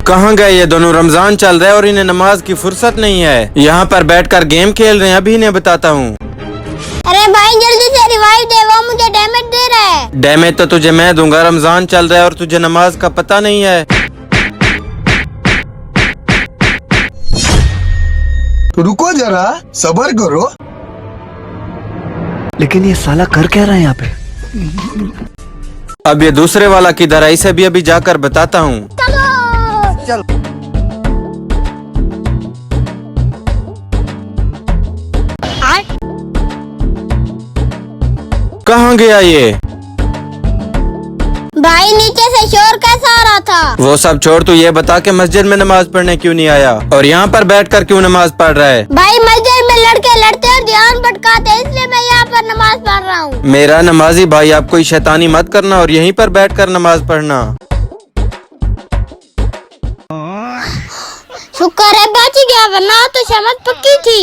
कहाँ गए ये दोनों? रमजान चल रहा है और इन्हें नमाज की फुर्सत नहीं है। यहाँ पर बैठकर गेम खेल रहे हैं। अभी इन्हें बताता हूँ। अरे भाई जल्दी से रिवाइव दे, वो मुझे डैमेज दे रहा है। डैमेज तो तुझे मैं दूंगा। रमजान चल रहा है और तुझे नमाज का पता नहीं है। रुको जरा, सब्र करो। लेकिन ये साला कर क्या रहा है यहाँ पे? अब ये दूसरे वाला किधर है? इसे भी अभी जाकर बताता हूँ। चलो कहाँ गया ये? भाई नीचे से शोर कैसा आ रहा था? वो सब छोड़, तू ये बता के मस्जिद में नमाज पढ़ने क्यों नहीं आया और यहाँ पर बैठकर क्यों नमाज पढ़ रहा है? भाई मस्जिद में लड़के लड़ते और ध्यान भटकाते, इसलिए मैं यहाँ पर नमाज पढ़ रहा हूँ। मेरा नमाजी भाई, आप कोई शैतानी मत करना और यहीं पर बैठकर नमाज पढ़ना। शुक्र है बच गया, वरना तो शमत पक्की थी।